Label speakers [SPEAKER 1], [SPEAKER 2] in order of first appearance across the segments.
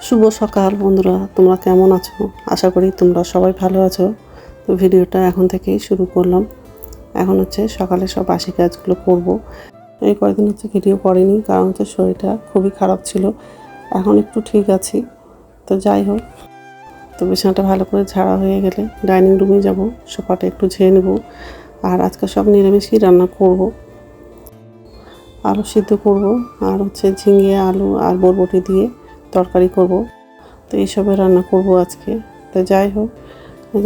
[SPEAKER 1] শুভ সকাল বন্ধুরা, তোমরা কেমন আছো? আশা করি তোমরা সবাই ভালো আছো। তো ভিডিওটা এখন থেকেই শুরু করলাম। এখন হচ্ছে সকালে সব বাসি কাজগুলো করব। এই কয়েকদিন হচ্ছে ভিডিও করিনি, কারণ হচ্ছে শরীরটা খুবই খারাপ ছিল। এখন একটু ঠিক আছি। তো যাই হোক, তো বিছানাটা ভালো করে ঝাড়া হয়ে গেলে ডাইনিং রুমে যাব, সোফাটা একটু ঝেড়ে নেব। আর আজকে সব নিরামিষই রান্না করব। আলু সিদ্ধ করব, আর হচ্ছে ঝিঙে আলু আর বরবটি দিয়ে তরকারি করব। তো এইসবের রান্না করব আজকে। তো যাই হোক,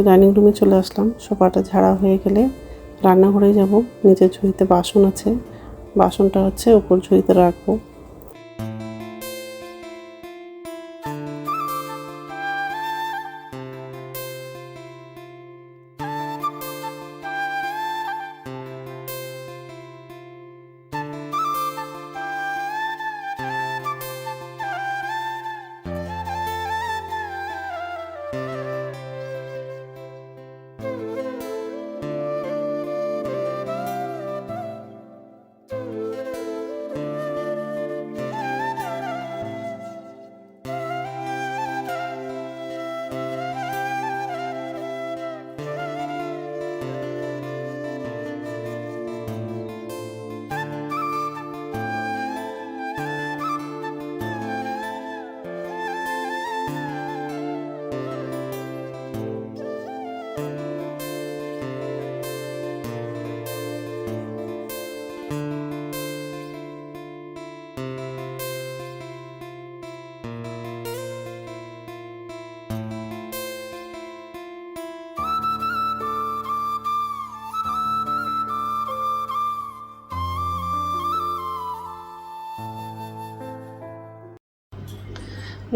[SPEAKER 1] ডাইনিং রুমে চলে আসলাম। সোফাটা ঝাড়া হয়ে গেলে রান্নাঘরে যাব। নিচের ঝুড়িতে বাসন আছে, বাসনটা হচ্ছে উপর ঝুড়িতে রাখবো।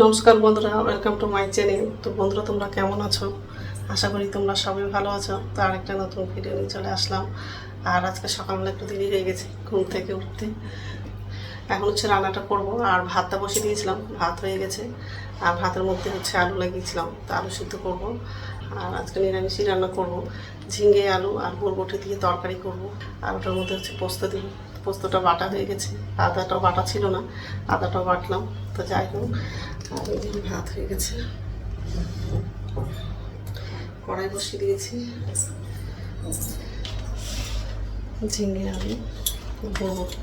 [SPEAKER 1] নমস্কার বন্ধুরা, ওয়েলকাম টু মাই চ্যানেল। তো বন্ধুরা, তোমরা কেমন আছো? আশা করি তোমরা সবাই ভালো আছো। তো আরেকটা নতুন ভিডিও নিয়ে চলে আসলাম। আর আজকে সকালবেলা একটু দেরি হয়ে গেছে ঘুম থেকে উঠতে। এখন হচ্ছে রান্নাটা করব। আর ভাতটা বসিয়ে দিয়েছিলাম, ভাত হয়ে গেছে। আর ভাতের মধ্যে হচ্ছে আলু লাগিয়েছিলাম, তো আলু সিদ্ধ করব। আর আজকে নিরামিষই রান্না করব। ঝিঙে আলু আর বরবটি দিয়ে তরকারি করব। আর ওটার মধ্যে হচ্ছে পোস্ত দিব। পোস্তটা বাটা হয়ে গেছে, আদাটাও বাটা ছিল না, আদাটাও বাটলাম। তো যাই হোক, আর এই যে ভাত হয়ে গেছে, কড়াই বসিয়ে দিয়েছি। ঝিঙে আলু বরবটি।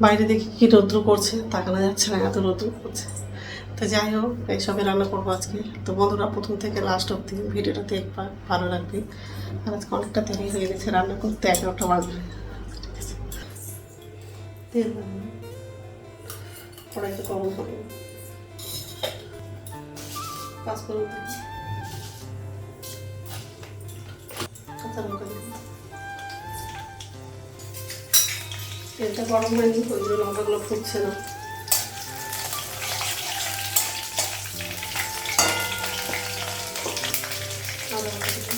[SPEAKER 1] বাইরে দেখি কি রৌদ্র করছে, তাকানো যাচ্ছে না, এত রৌদ্র করছে। তো যাই হোক, এইসবই রান্না করবো আজকে। তো বন্ধুরা, প্রথম থেকে লাস্ট অব্দি ভিডিওটা দেখবা, ভালো লাগবে। আর আজকে অনেকটা দেরি হয়ে গেছে রান্না করতে, 11টা বাজবে। তেল কড়াইতে গরম করবো, পাঁচফোড়ন দিই, কাঁচা লঙ্কা দিই। তেলটা গরম হয়নি, ওই জন্য লঙ্কাগুলো ফুটছে না। আদা বাটা দিই,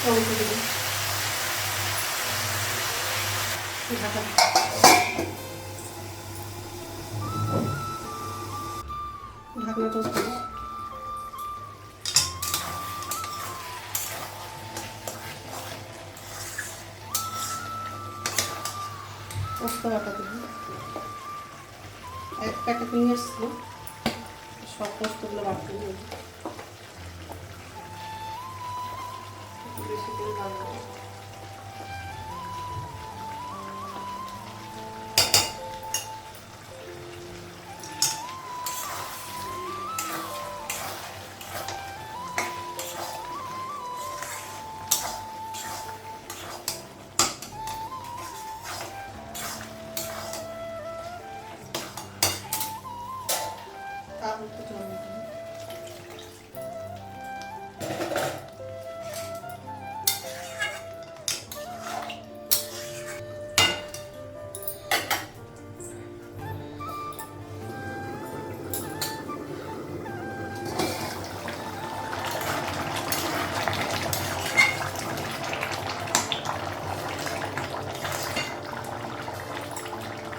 [SPEAKER 1] টমেটো দিই, ঢাকা ঢাকনাটা দিই। পোস্ত বাটা দিই, এক প্যাকেট নিয়ে এসছি, সব পোস্তগুলো বাটতে দিই, বেশি করে বাড়বো। তারপর একটু জল দিই।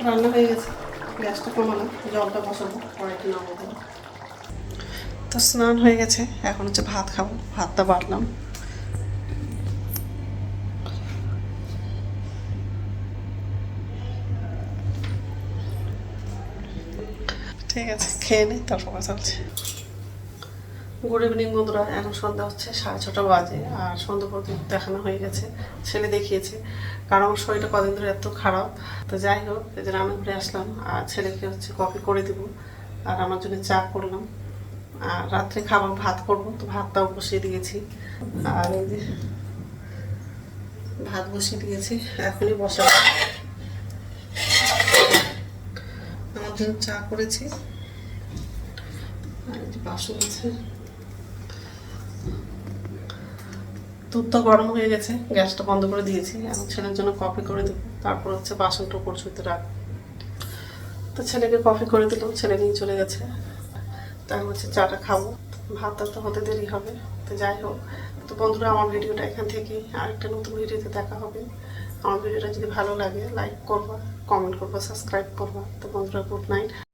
[SPEAKER 1] রান্না হয়ে গেছে, গ্যাসটা কমালাম, জলটা বসাবো, কড়াইটা নামাবো। তো স্নান হয়ে গেছে, এখন হচ্ছে ভাত খাবো, ভাতটা বাড়লাম। ঠিক আছে, খেয়ে নিই, তারপর কথা হচ্ছে। গুড ইভিনিং বন্ধুরা, এখন সন্ধ্যা হচ্ছে 6:30 বাজে, আর সন্ধ্যা প্রদীপ দেখানো হয়ে গেছে, ছেলে দেখিয়েছে। কারণ আমার শরীরটা কদিন ধরে এত খারাপ। তো যাই হোক, এই যে রান্না করে আসলাম, আর ছেলেকে হচ্ছে কফি করে দিব, আর আমার জন্য চা করলাম। আর রাত্রে খাবার ভাত করবো, তো ভাতটাও বসিয়ে দিয়েছি। আর এই যে ভাত বসিয়ে দিয়েছি, এখনই বসাবো। আমার জন্য চা করেছি, আর এই যে বাসন আছে। দুধটা গরম হয়ে গেছে, গ্যাসটা বন্ধ করে দিয়েছি। এখন ছেলের জন্য কফি করে দেবো, তারপর হচ্ছে বাসনটা উপর ছুঁতে রাখবো। তো ছেলেকে কফি করে দিলাম, ছেলে নিয়ে চলে গেছে। তাই হচ্ছে চাটা খাবো, ভাতটা তো হতে দেরি হবে। তো যাই হোক, তো বন্ধুরা, আমার ভিডিওটা এখান থেকেই আরেকটা নতুন ভিডিওতে দেখা হবে। আমার ভিডিওটা যদি ভালো লাগে লাইক করবা, কমেন্ট করবা, সাবস্ক্রাইব করবা। তো বন্ধুরা, গুড নাইট।